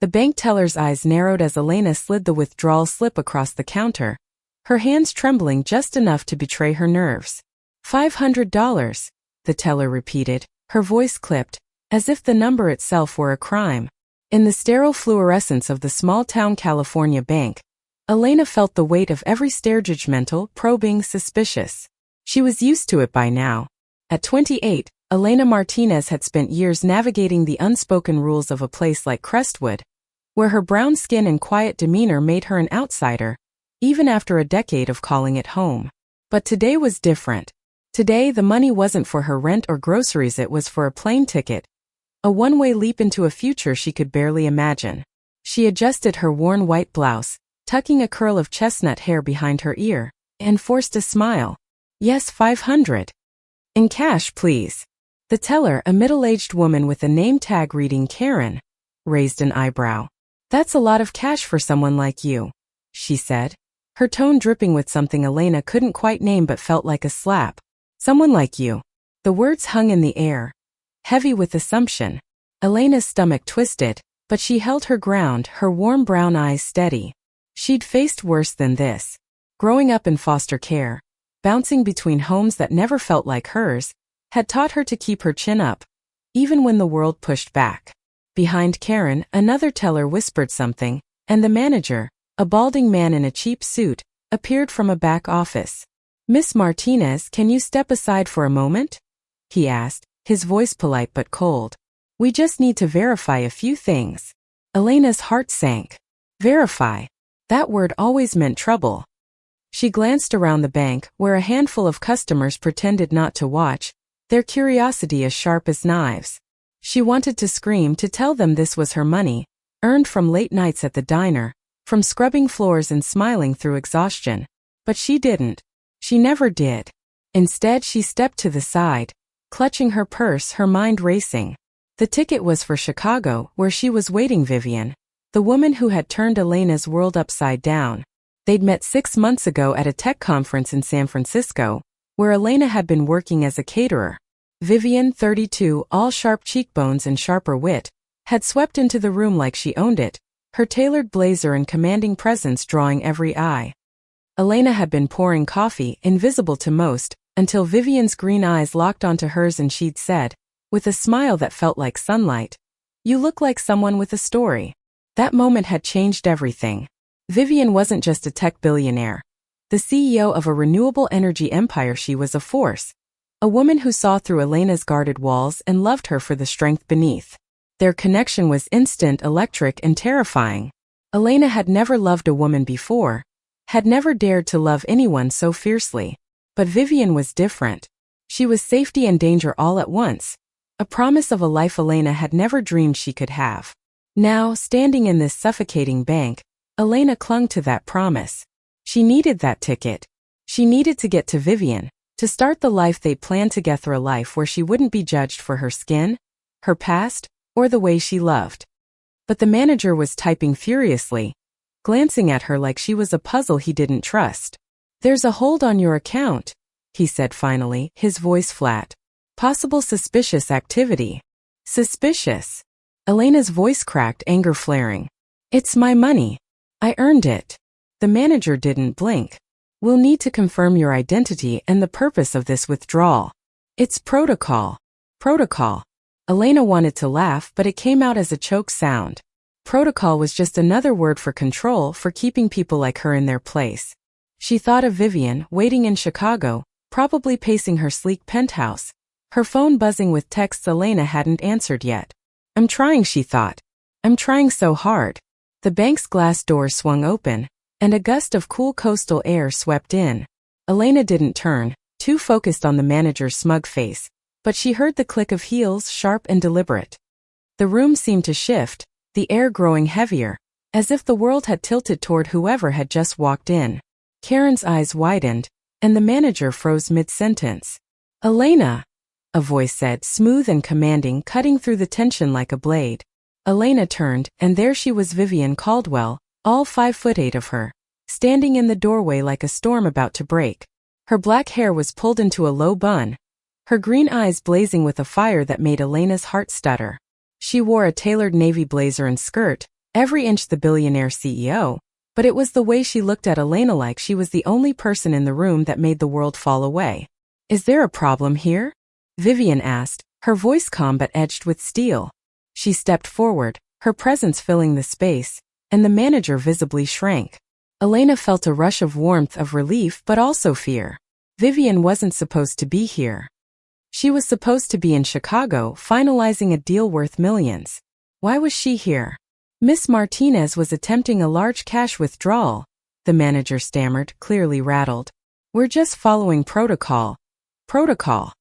The bank teller's eyes narrowed as Elena slid the withdrawal slip across the counter, her hands trembling just enough to betray her nerves. $500, the teller repeated, her voice clipped, as if the number itself were a crime. In the sterile fluorescence of the small-town California bank, Elena felt the weight of every stare, judgmental, probing, suspicious. She was used to it by now. At 28, Elena Martinez had spent years navigating the unspoken rules of a place like Crestwood, where her brown skin and quiet demeanor made her an outsider, even after a decade of calling it home. But today was different. Today the money wasn't for her rent or groceries, it was for a plane ticket, a one-way leap into a future she could barely imagine. She adjusted her worn white blouse, tucking a curl of chestnut hair behind her ear, and forced a smile. Yes, $500. In cash, please. The teller, a middle-aged woman with a name tag reading Karen, raised an eyebrow. That's a lot of cash for someone like you, she said, her tone dripping with something Elena couldn't quite name but felt like a slap. Someone like you. The words hung in the air, heavy with assumption. Elena's stomach twisted, but she held her ground, her warm brown eyes steady. She'd faced worse than this. Growing up in foster care, bouncing between homes that never felt like hers, had taught her to keep her chin up, even when the world pushed back. Behind Karen, another teller whispered something, and the manager, a balding man in a cheap suit, appeared from a back office. Miss Martinez, can you step aside for a moment? He asked, his voice polite but cold. We just need to verify a few things. Elena's heart sank. Verify. That word always meant trouble. She glanced around the bank, where a handful of customers pretended not to watch, their curiosity as sharp as knives. She wanted to scream to tell them this was her money, earned from late nights at the diner, from scrubbing floors and smiling through exhaustion. But she didn't. She never did. Instead, she stepped to the side, clutching her purse, her mind racing. The ticket was for Chicago, where she was waiting Vivian, the woman who had turned Elena's world upside down. They'd met 6 months ago at a tech conference in San Francisco, where Elena had been working as a caterer. Vivian, 32, all sharp cheekbones and sharper wit, had swept into the room like she owned it, her tailored blazer and commanding presence drawing every eye. Elena had been pouring coffee, invisible to most, until Vivian's green eyes locked onto hers and she'd said, with a smile that felt like sunlight, "You look like someone with a story." That moment had changed everything. Vivian wasn't just a tech billionaire, the CEO of a renewable energy empire. She was a force, a woman who saw through Elena's guarded walls and loved her for the strength beneath. Their connection was instant, electric, and terrifying. Elena had never loved a woman before, had never dared to love anyone so fiercely. But Vivian was different. She was safety and danger all at once, a promise of a life Elena had never dreamed she could have. Now, standing in this suffocating bank, Elena clung to that promise. She needed that ticket. She needed to get to Vivian, to start the life they'd planned together, a life where she wouldn't be judged for her skin, her past, or the way she loved. But the manager was typing furiously, glancing at her like she was a puzzle he didn't trust. There's a hold on your account, he said finally, his voice flat. Possible suspicious activity. Suspicious. Elena's voice cracked, anger flaring. It's my money. I earned it. The manager didn't blink. We'll need to confirm your identity and the purpose of this withdrawal. It's protocol. Protocol. Elena wanted to laugh, but it came out as a choke sound. Protocol was just another word for control, for keeping people like her in their place. She thought of Vivian, waiting in Chicago, probably pacing her sleek penthouse, her phone buzzing with texts Elena hadn't answered yet. I'm trying, she thought. I'm trying so hard. The bank's glass doors swung open, and a gust of cool coastal air swept in. Elena didn't turn, too focused on the manager's smug face, but she heard the click of heels, sharp and deliberate. The room seemed to shift, the air growing heavier, as if the world had tilted toward whoever had just walked in. Karen's eyes widened, and the manager froze mid-sentence. Elena, a voice said, smooth and commanding, cutting through the tension like a blade. Elena turned, and there she was, Vivian Caldwell, all 5'8" of her, standing in the doorway like a storm about to break. Her black hair was pulled into a low bun, her green eyes blazing with a fire that made Elena's heart stutter. She wore a tailored navy blazer and skirt, every inch the billionaire CEO, but it was the way she looked at Elena like she was the only person in the room that made the world fall away. "Is there a problem here?" Vivian asked, her voice calm but edged with steel. She stepped forward, her presence filling the space, and the manager visibly shrank. Elena felt a rush of warmth of relief but also fear. Vivian wasn't supposed to be here. She was supposed to be in Chicago finalizing a deal worth millions. Why was she here? Miss Martinez was attempting a large cash withdrawal, the manager stammered, clearly rattled. "We're just following protocol." Protocol.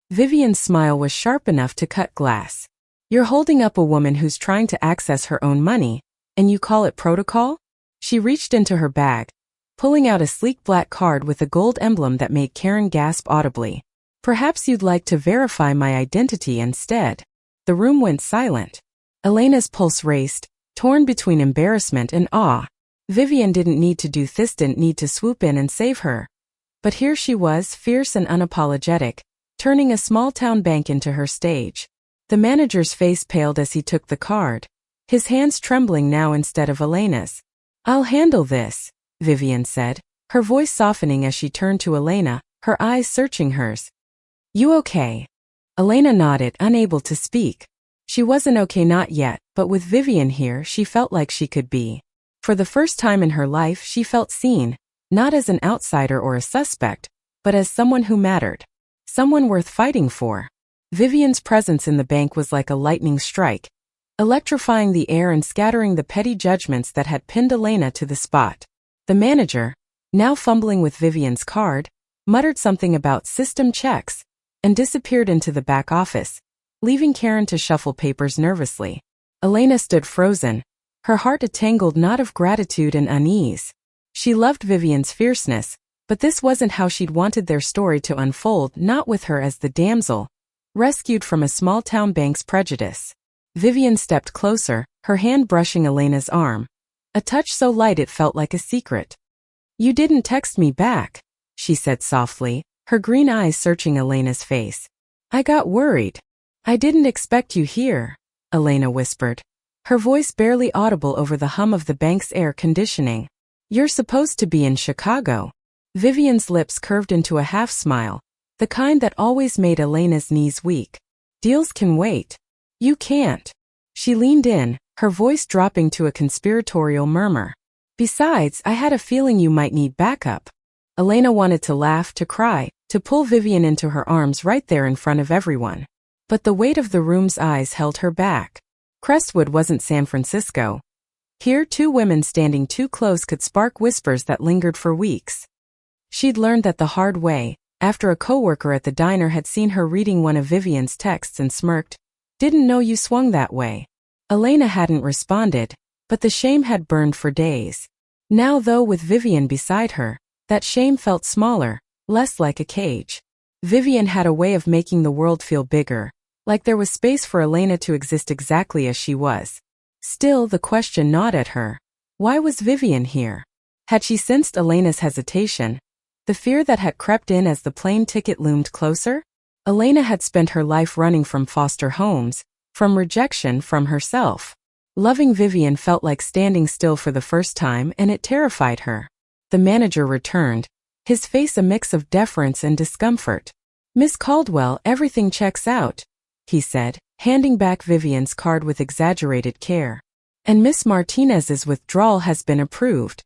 Vivian's smile was sharp enough to cut glass. "You're holding up a woman who's trying to access her own money, and you call it protocol?" She reached into her bag, pulling out a sleek black card with a gold emblem that made Karen gasp audibly. "Perhaps you'd like to verify my identity instead." The room went silent. Elena's pulse raced, torn between embarrassment and awe. Vivian didn't need to swoop in and save her. But here she was, fierce and unapologetic, turning a small-town bank into her stage. The manager's face paled as he took the card, his hands trembling now instead of Elena's. "I'll handle this," Vivian said, her voice softening as she turned to Elena, her eyes searching hers. "You okay?" Elena nodded, unable to speak. She wasn't okay, not yet, but with Vivian here she felt like she could be. For the first time in her life she felt seen, not as an outsider or a suspect, but as someone who mattered. Someone worth fighting for. Vivian's presence in the bank was like a lightning strike, electrifying the air and scattering the petty judgments that had pinned Elena to the spot. The manager, now fumbling with Vivian's card, muttered something about system checks, and disappeared into the back office, leaving Karen to shuffle papers nervously. Elena stood frozen, her heart a tangled knot of gratitude and unease. She loved Vivian's fierceness, but this wasn't how she'd wanted their story to unfold, not with her as the damsel, rescued from a small-town bank's prejudice. Vivian stepped closer, her hand brushing Elena's arm, a touch so light it felt like a secret. "You didn't text me back," she said softly, her green eyes searching Elena's face. "I got worried." "I didn't expect you here," Elena whispered, her voice barely audible over the hum of the bank's air conditioning. "You're supposed to be in Chicago." Vivian's lips curved into a half-smile, the kind that always made Elena's knees weak. "Deals can wait." "You can't." She leaned in, her voice dropping to a conspiratorial murmur. "Besides, I had a feeling you might need backup." Elena wanted to laugh, to cry, to pull Vivian into her arms right there in front of everyone. But the weight of the room's eyes held her back. Crestwood wasn't San Francisco. Here, two women standing too close could spark whispers that lingered for weeks. She'd learned that the hard way, after a coworker at the diner had seen her reading one of Vivian's texts and smirked. "Didn't know you swung that way." Elena hadn't responded, but the shame had burned for days. Now though, with Vivian beside her, that shame felt smaller, less like a cage. Vivian had a way of making the world feel bigger, like there was space for Elena to exist exactly as she was. Still, the question gnawed at her. Why was Vivian here? Had she sensed Elena's hesitation, the fear that had crept in as the plane ticket loomed closer? Elena had spent her life running from foster homes, from rejection, from herself. Loving Vivian felt like standing still for the first time, and it terrified her. The manager returned, his face a mix of deference and discomfort. "Miss Caldwell, everything checks out," he said, handing back Vivian's card with exaggerated care. "And Miss Martinez's withdrawal has been approved.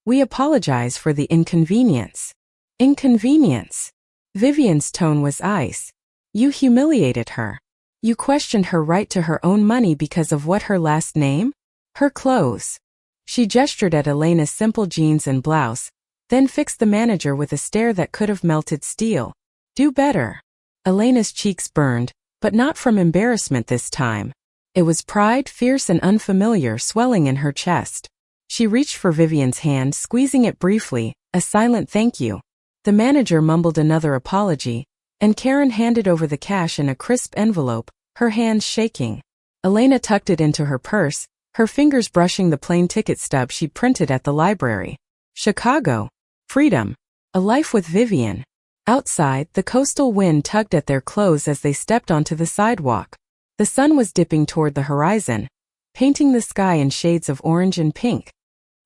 We apologize for the inconvenience." Inconvenience? Vivian's tone was ice. "You humiliated her. You questioned her right to her own money because of what, her last name? Her clothes." She gestured at Elena's simple jeans and blouse, then fixed the manager with a stare that could have melted steel. "Do better." Elena's cheeks burned, but not from embarrassment this time. It was pride, fierce and unfamiliar, swelling in her chest. She reached for Vivian's hand, squeezing it briefly, a silent thank you. The manager mumbled another apology, and Karen handed over the cash in a crisp envelope, her hands shaking. Elena tucked it into her purse, her fingers brushing the plane ticket stub she printed at the library. Chicago. Freedom. A life with Vivian. Outside, the coastal wind tugged at their clothes as they stepped onto the sidewalk. The sun was dipping toward the horizon, painting the sky in shades of orange and pink.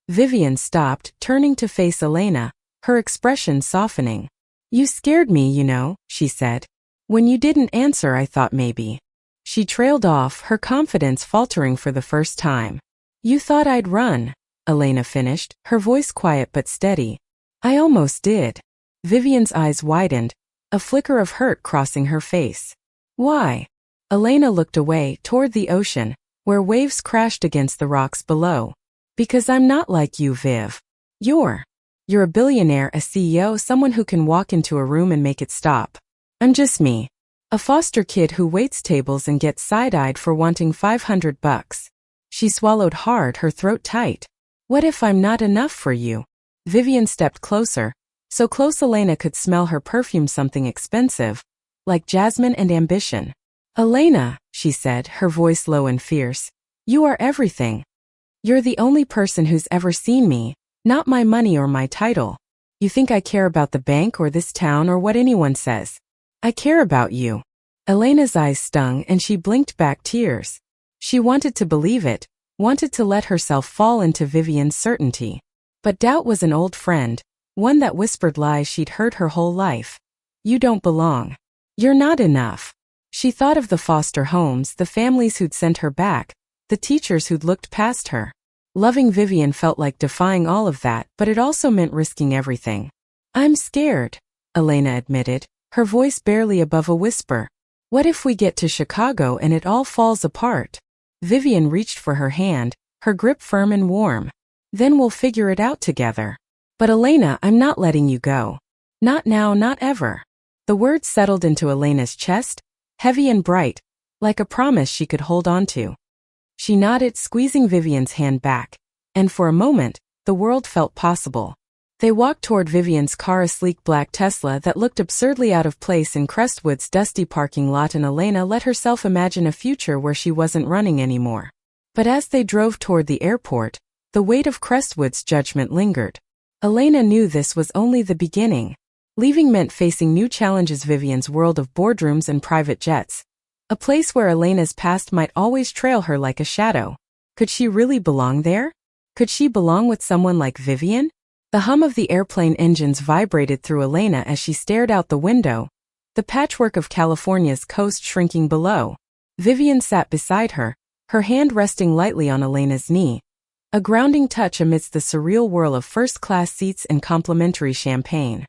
Vivian stopped, turning to face Elena, her expression softening. "You scared me, you know," she said. "When you didn't answer, I thought maybe." She trailed off, her confidence faltering for the first time. "You thought I'd run," Elena finished, her voice quiet but steady. "I almost did." Vivian's eyes widened, a flicker of hurt crossing her face. "Why?" Elena looked away, toward the ocean, where waves crashed against the rocks below. "Because I'm not like you, Viv. You're a billionaire, a CEO, someone who can walk into a room and make it stop. I'm just me. A foster kid who waits tables and gets side-eyed for wanting $500. She swallowed hard, her throat tight. "What if I'm not enough for you?" Vivian stepped closer, so close Elena could smell her perfume, something expensive, like jasmine and ambition. "Elena," she said, her voice low and fierce, "you are everything. You're the only person who's ever seen me, not my money or my title. You think I care about the bank or this town or what anyone says? I care about you." Elena's eyes stung and she blinked back tears. She wanted to believe it, wanted to let herself fall into Vivian's certainty. But doubt was an old friend, one that whispered lies she'd heard her whole life. "You don't belong. You're not enough." She thought of the foster homes, the families who'd sent her back, the teachers who'd looked past her. Loving Vivian felt like defying all of that, but it also meant risking everything. "I'm scared," Elena admitted, her voice barely above a whisper. "What if we get to Chicago and it all falls apart?" Vivian reached for her hand, her grip firm and warm. "Then we'll figure it out together." "But Elena, I'm not letting you go. Not now, not ever." The words settled into Elena's chest, heavy and bright, like a promise she could hold on to. She nodded, squeezing Vivian's hand back, and for a moment, the world felt possible. They walked toward Vivian's car, a sleek black Tesla that looked absurdly out of place in Crestwood's dusty parking lot, and Elena let herself imagine a future where she wasn't running anymore. But as they drove toward the airport, the weight of Crestwood's judgment lingered. Elena knew this was only the beginning. Leaving meant facing new challenges, Vivian's world of boardrooms and private jets. A place where Elena's past might always trail her like a shadow. Could she really belong there? Could she belong with someone like Vivian? The hum of the airplane engines vibrated through Elena as she stared out the window, the patchwork of California's coast shrinking below. Vivian sat beside her, her hand resting lightly on Elena's knee, a grounding touch amidst the surreal whirl of first-class seats and complimentary champagne.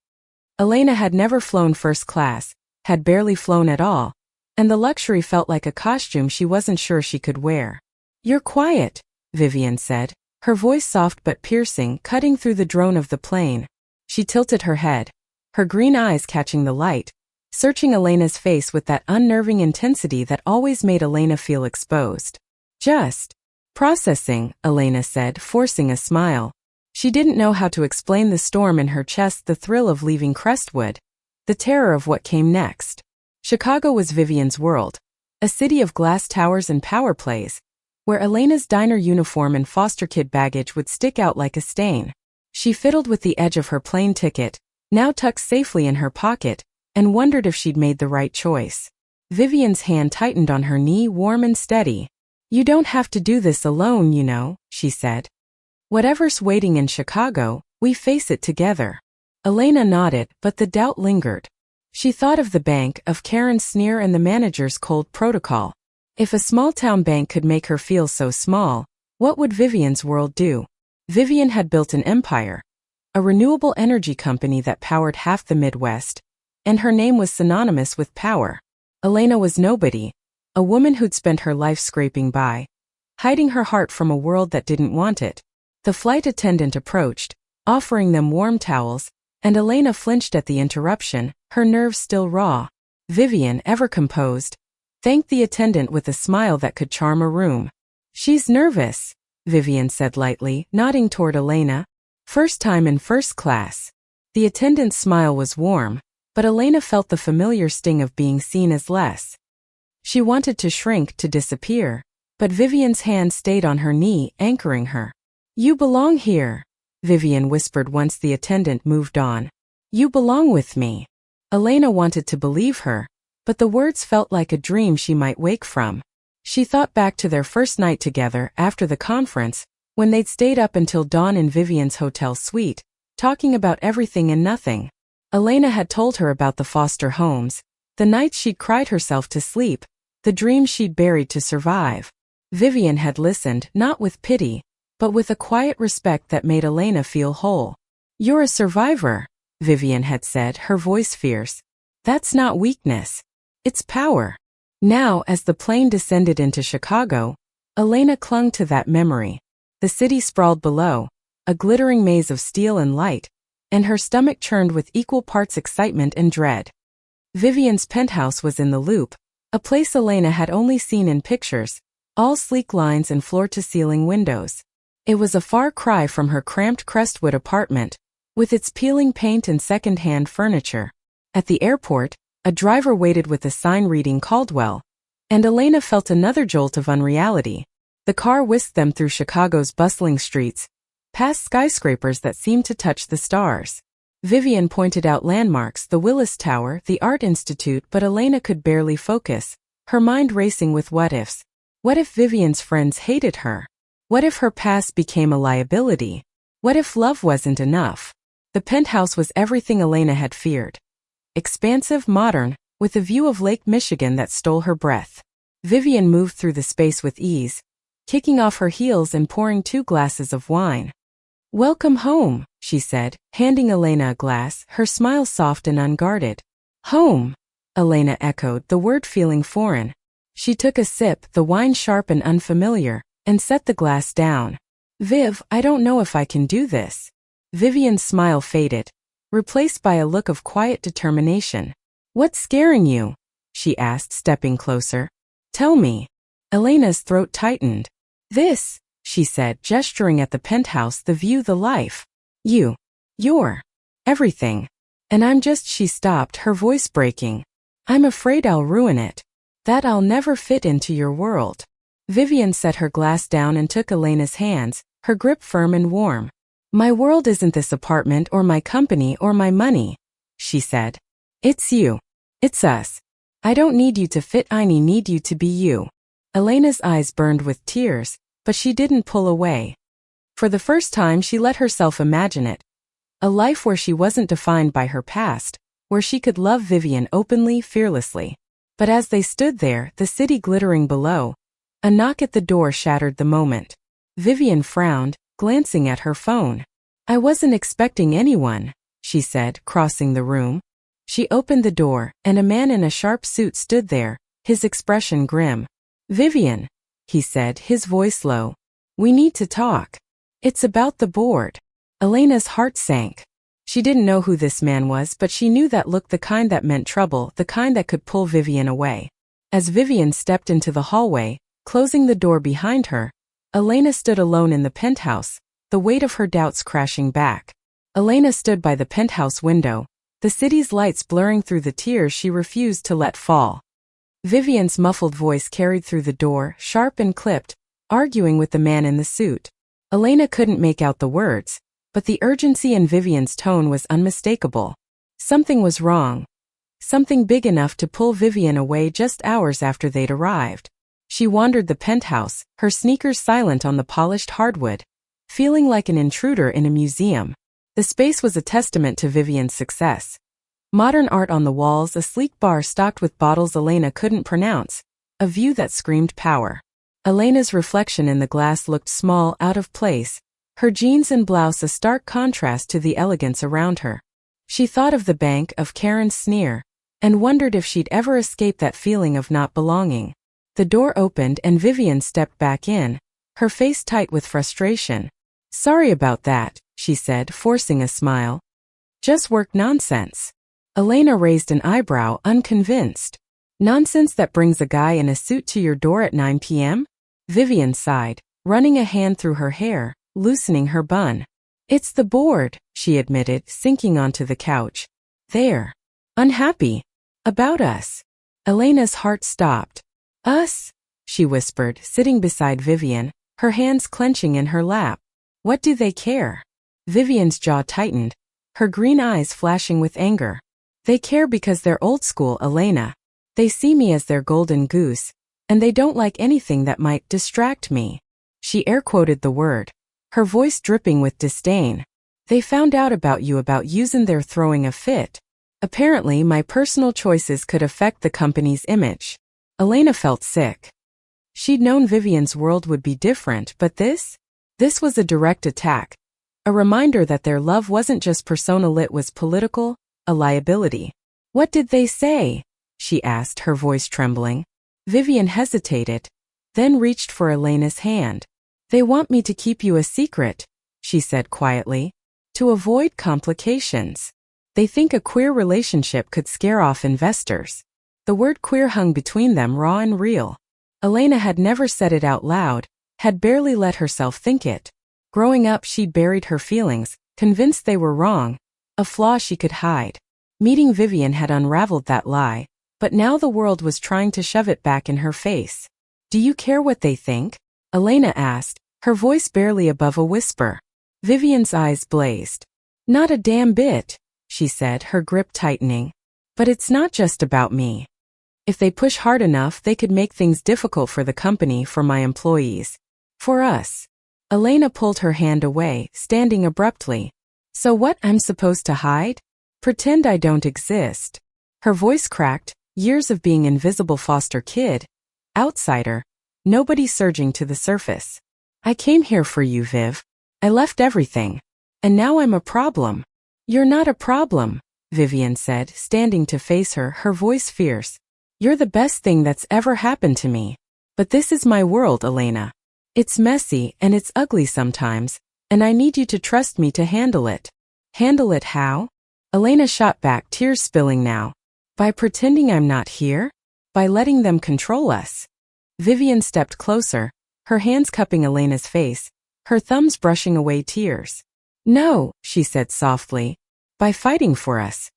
Elena had never flown first class, had barely flown at all, and the luxury felt like a costume she wasn't sure she could wear. "You're quiet," Vivian said, her voice soft but piercing, cutting through the drone of the plane. She tilted her head, her green eyes catching the light, searching Elena's face with that unnerving intensity that always made Elena feel exposed. "Just processing," Elena said, forcing a smile. She didn't know how to explain the storm in her chest, the thrill of leaving Crestwood, the terror of what came next. Chicago was Vivian's world, a city of glass towers and power plays, where Elena's diner uniform and foster kid baggage would stick out like a stain. She fiddled with the edge of her plane ticket, now tucked safely in her pocket, and wondered if she'd made the right choice. Vivian's hand tightened on her knee, warm and steady. "You don't have to do this alone, you know," she said. "Whatever's waiting in Chicago, we face it together." Elena nodded, but the doubt lingered. She thought of the bank, of Karen's sneer and the manager's cold protocol. If a small-town bank could make her feel so small, what would Vivian's world do? Vivian had built an empire, a renewable energy company that powered half the Midwest, and her name was synonymous with power. Elena was nobody, a woman who'd spent her life scraping by, hiding her heart from a world that didn't want it. The flight attendant approached, offering them warm towels, and Elena flinched at the interruption, her nerves still raw. Vivian, ever composed, thanked the attendant with a smile that could charm a room. "She's nervous," Vivian said lightly, nodding toward Elena. "First time in first class." The attendant's smile was warm, but Elena felt the familiar sting of being seen as less. She wanted to shrink, to disappear, but Vivian's hand stayed on her knee, anchoring her. "You belong here," Vivian whispered once the attendant moved on. "You belong with me." Elena wanted to believe her, but the words felt like a dream she might wake from. She thought back to their first night together after the conference, when they'd stayed up until dawn in Vivian's hotel suite, talking about everything and nothing. Elena had told her about the foster homes, the nights she'd cried herself to sleep, the dreams she'd buried to survive. Vivian had listened, not with pity, but with a quiet respect that made Elena feel whole. "You're a survivor," Vivian had said, her voice fierce. "That's not weakness. It's power." Now, as the plane descended into Chicago, Elena clung to that memory. The city sprawled below, a glittering maze of steel and light, and her stomach churned with equal parts excitement and dread. Vivian's penthouse was in the Loop, a place Elena had only seen in pictures, all sleek lines and floor-to-ceiling windows. It was a far cry from her cramped Crestwood apartment, with its peeling paint and second-hand furniture. At the airport, a driver waited with a sign reading Caldwell, and Elena felt another jolt of unreality. The car whisked them through Chicago's bustling streets, past skyscrapers that seemed to touch the stars. Vivian pointed out landmarks, the Willis Tower, the Art Institute, but Elena could barely focus, her mind racing with what-ifs. What if Vivian's friends hated her? What if her past became a liability? What if love wasn't enough? The penthouse was everything Elena had feared. Expansive, modern, with a view of Lake Michigan that stole her breath. Vivian moved through the space with ease, kicking off her heels and pouring 2 glasses of wine. "Welcome home," she said, handing Elena a glass, her smile soft and unguarded. "Home," Elena echoed, the word feeling foreign. She took a sip, the wine sharp and unfamiliar, and set the glass down. "Viv, I don't know if I can do this." Vivian's smile faded, replaced by a look of quiet determination. "What's scaring you?" she asked, stepping closer. "Tell me." Elena's throat tightened. "This," she said, gesturing at the penthouse, "the view, the life. You're everything. And I'm just—" She stopped, her voice breaking. "I'm afraid I'll ruin it. That I'll never fit into your world." Vivian set her glass down and took Elena's hands, her grip firm and warm. "My world isn't this apartment or my company or my money," she said. "It's you. It's us. I don't need you to fit, I need you to be you." Elena's eyes burned with tears, but she didn't pull away. For the first time she let herself imagine it. A life where she wasn't defined by her past, where she could love Vivian openly, fearlessly. But as they stood there, the city glittering below, a knock at the door shattered the moment. Vivian frowned, glancing at her phone. "I wasn't expecting anyone," she said, crossing the room. She opened the door, and a man in a sharp suit stood there, his expression grim. "Vivian," he said, his voice low. "We need to talk. It's about the board." Elena's heart sank. She didn't know who this man was, but she knew that look, the kind that meant trouble, the kind that could pull Vivian away. As Vivian stepped into the hallway, closing the door behind her, Elena stood alone in the penthouse, the weight of her doubts crashing back. Elena stood by the penthouse window, the city's lights blurring through the tears she refused to let fall. Vivian's muffled voice carried through the door, sharp and clipped, arguing with the man in the suit. Elena couldn't make out the words, but the urgency in Vivian's tone was unmistakable. Something was wrong. Something big enough to pull Vivian away just hours after they'd arrived. She wandered the penthouse, her sneakers silent on the polished hardwood, feeling like an intruder in a museum. The space was a testament to Vivian's success. Modern art on the walls, a sleek bar stocked with bottles Elena couldn't pronounce, a view that screamed power. Elena's reflection in the glass looked small, out of place, her jeans and blouse a stark contrast to the elegance around her. She thought of the bank, of Karen's sneer, and wondered if she'd ever escape that feeling of not belonging. The door opened and Vivian stepped back in, her face tight with frustration. "Sorry about that," she said, forcing a smile. "Just work nonsense." Elena raised an eyebrow, unconvinced. "Nonsense that brings a guy in a suit to your door at 9 p.m.? Vivian sighed, running a hand through her hair, loosening her bun. "It's the board," she admitted, sinking onto the couch. "They're unhappy about us." Elena's heart stopped. "Us?" she whispered, sitting beside Vivian, her hands clenching in her lap. "What do they care?" Vivian's jaw tightened, her green eyes flashing with anger. "They care because they're old school, Elena. They see me as their golden goose, And they don't like anything that might distract me. She air-quoted the word, her voice dripping with disdain. They found out about you about using their throwing a fit. Apparently, my personal choices could affect the company's image. Elena felt sick. She'd known Vivian's world would be different, but this was a direct attack. A reminder that their love wasn't just personal, it was political, a liability. What did they say? She asked, her voice trembling. Vivian hesitated, then reached for Elena's hand. They want me to keep you a secret, she said quietly, to avoid complications. They think a queer relationship could scare off investors. The word queer hung between them, raw and real. Elena had never said it out loud, had barely let herself think it. Growing up, she'd buried her feelings, convinced they were wrong, a flaw she could hide. Meeting Vivian had unraveled that lie, but now the world was trying to shove it back in her face. Do you care what they think? Elena asked, her voice barely above a whisper. Vivian's eyes blazed. Not a damn bit, she said, her grip tightening. But it's not just about me. If they push hard enough, they could make things difficult for the company, for my employees. For us. Elena pulled her hand away, standing abruptly. So what, I'm supposed to hide? Pretend I don't exist? Her voice cracked, years of being invisible foster kid, outsider, nobody surging to the surface. I came here for you, Viv. I left everything. And now I'm a problem. You're not a problem, Vivian said, standing to face her, her voice fierce. You're the best thing that's ever happened to me. But this is my world, Elena. It's messy and it's ugly sometimes, and I need you to trust me to handle it. Handle it how? Elena shot back, tears spilling now. By pretending I'm not here? By letting them control us? Vivian stepped closer, her hands cupping Elena's face, her thumbs brushing away tears. No, she said softly. By fighting for us.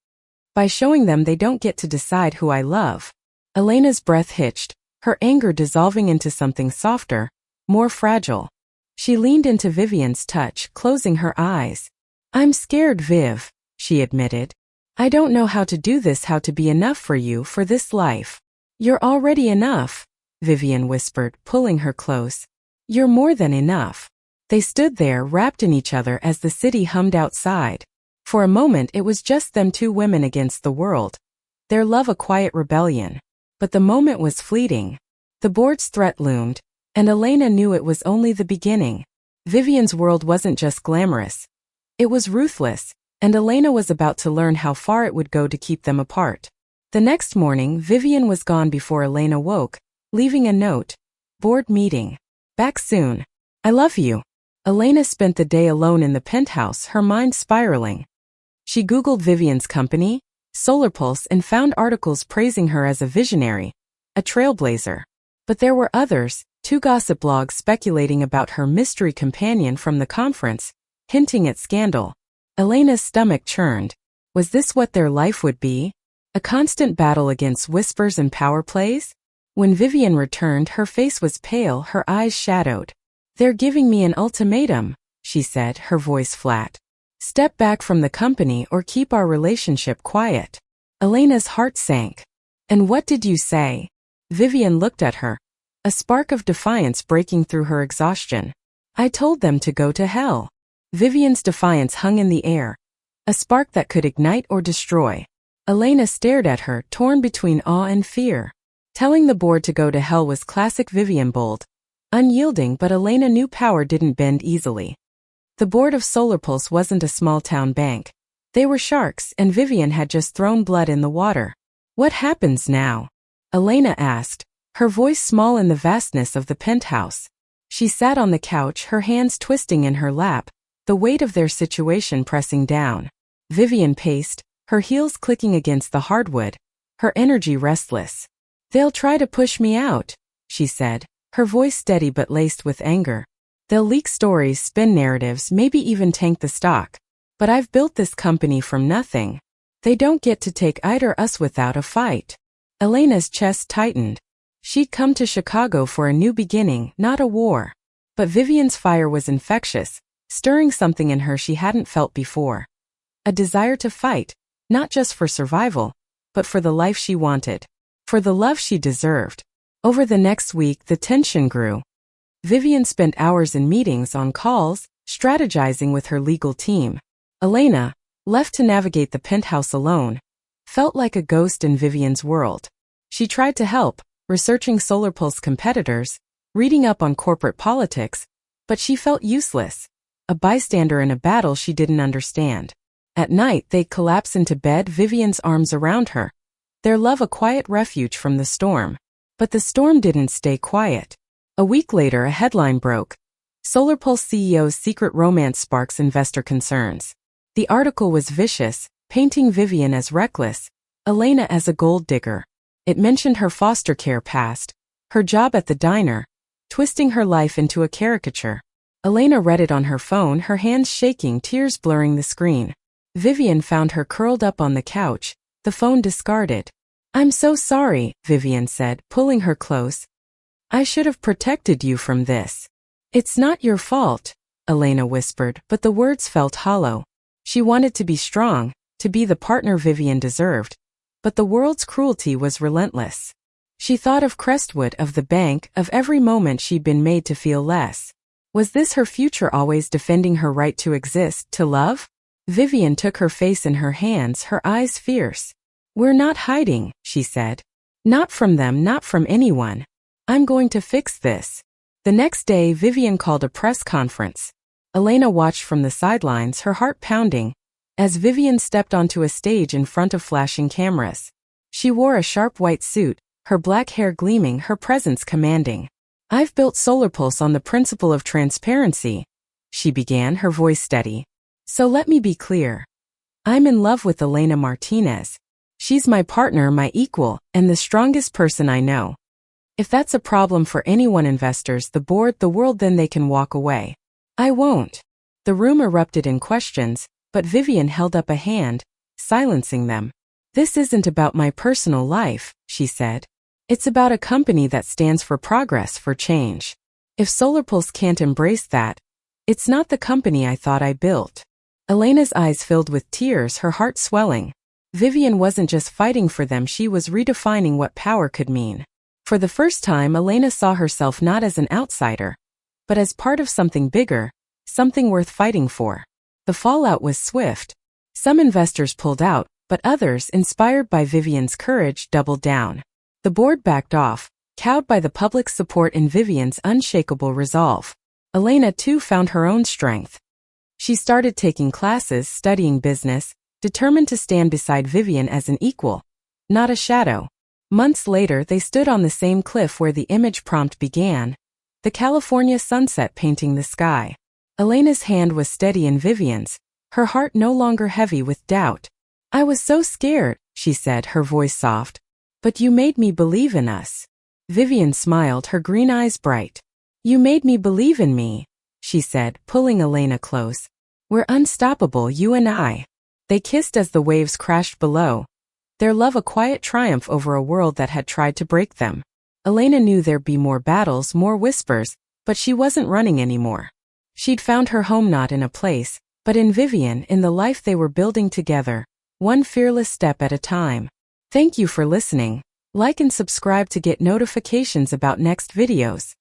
By showing them they don't get to decide who I love. Elena's breath hitched, her anger dissolving into something softer, more fragile. She leaned into Vivian's touch, closing her eyes. I'm scared, Viv, she admitted. I don't know how to do this, how to be enough for you for this life. You're already enough, Vivian whispered, pulling her close. You're more than enough. They stood there, wrapped in each other as the city hummed outside. For a moment it was just them, two women against the world. Their love a quiet rebellion. But the moment was fleeting. The board's threat loomed, and Elena knew it was only the beginning. Vivian's world wasn't just glamorous. It was ruthless, and Elena was about to learn how far it would go to keep them apart. The next morning, Vivian was gone before Elena woke, leaving a note. Board meeting. Back soon. I love you. Elena spent the day alone in the penthouse, her mind spiraling. She Googled Vivian's company, SolarPulse, and found articles praising her as a visionary, a trailblazer. But there were others, two gossip blogs speculating about her mystery companion from the conference, hinting at scandal. Elena's stomach churned. Was this what their life would be? A constant battle against whispers and power plays? When Vivian returned, her face was pale, her eyes shadowed. They're giving me an ultimatum, she said, her voice flat. Step back from the company or keep our relationship quiet. Elena's heart sank. And what did you say? Vivian looked at her, a spark of defiance breaking through her exhaustion. I told them to go to hell. Vivian's defiance hung in the air, a spark that could ignite or destroy. Elena stared at her, torn between awe and fear. Telling the board to go to hell was classic Vivian, bold, unyielding, but Elena knew power didn't bend easily. The board of SolarPulse wasn't a small-town bank. They were sharks, and Vivian had just thrown blood in the water. What happens now? Elena asked, her voice small in the vastness of the penthouse. She sat on the couch, her hands twisting in her lap, the weight of their situation pressing down. Vivian paced, her heels clicking against the hardwood, her energy restless. They'll try to push me out, she said, her voice steady but laced with anger. They'll leak stories, spin narratives, maybe even tank the stock. But I've built this company from nothing. They don't get to take either us without a fight. Elena's chest tightened. She'd come to Chicago for a new beginning, not a war. But Vivian's fire was infectious, stirring something in her she hadn't felt before. A desire to fight, not just for survival, but for the life she wanted. For the love she deserved. Over the next week, the tension grew. Vivian spent hours in meetings, on calls, strategizing with her legal team. Elena, left to navigate the penthouse alone, felt like a ghost in Vivian's world. She tried to help, researching SolarPulse competitors, reading up on corporate politics, but she felt useless, a bystander in a battle she didn't understand. At night, they'd collapse into bed, Vivian's arms around her, their love a quiet refuge from the storm. But the storm didn't stay quiet. A week later, a headline broke. SolarPulse CEO's secret romance sparks investor concerns. The article was vicious, painting Vivian as reckless, Elena as a gold digger. It mentioned her foster care past, her job at the diner, twisting her life into a caricature. Elena read it on her phone, her hands shaking, tears blurring the screen. Vivian found her curled up on the couch, the phone discarded. "I'm so sorry," Vivian said, pulling her close. "I should have protected you from this." "It's not your fault," Elena whispered, but the words felt hollow. She wanted to be strong, to be the partner Vivian deserved, but the world's cruelty was relentless. She thought of Crestwood, of the bank, of every moment she'd been made to feel less. Was this her future, always defending her right to exist, to love? Vivian took her face in her hands, her eyes fierce. "We're not hiding," she said. "Not from them, not from anyone. I'm going to fix this." The next day, Vivian called a press conference. Elena watched from the sidelines, her heart pounding, as Vivian stepped onto a stage in front of flashing cameras. She wore a sharp white suit, her black hair gleaming, her presence commanding. "I've built SolarPulse on the principle of transparency," she began, her voice steady. "So let me be clear. I'm in love with Elena Martinez. She's my partner, my equal, and the strongest person I know. If that's a problem for anyone, investors, the board, the world, then they can walk away. I won't." The room erupted in questions, but Vivian held up a hand, silencing them. "This isn't about my personal life," she said. "It's about a company that stands for progress, for change. If SolarPulse can't embrace that, it's not the company I thought I built." Elena's eyes filled with tears, her heart swelling. Vivian wasn't just fighting for them, she was redefining what power could mean. For the first time, Elena saw herself not as an outsider, but as part of something bigger, something worth fighting for. The fallout was swift. Some investors pulled out, but others, inspired by Vivian's courage, doubled down. The board backed off, cowed by the public's support in Vivian's unshakable resolve. Elena, too, found her own strength. She started taking classes, studying business, determined to stand beside Vivian as an equal, not a shadow. Months later, they stood on the same cliff where the image prompt began, the California sunset painting the sky. Elena's hand was steady in Vivian's, her heart no longer heavy with doubt. "I was so scared," she said, her voice soft. "But you made me believe in us." Vivian smiled, her green eyes bright. "You made me believe in me," she said, pulling Elena close. "We're unstoppable, you and I." They kissed as the waves crashed below, their love a quiet triumph over a world that had tried to break them. Elena knew there'd be more battles, more whispers, but she wasn't running anymore. She'd found her home, not in a place, but in Vivian, in the life they were building together, one fearless step at a time. Thank you for listening. Like and subscribe to get notifications about next videos.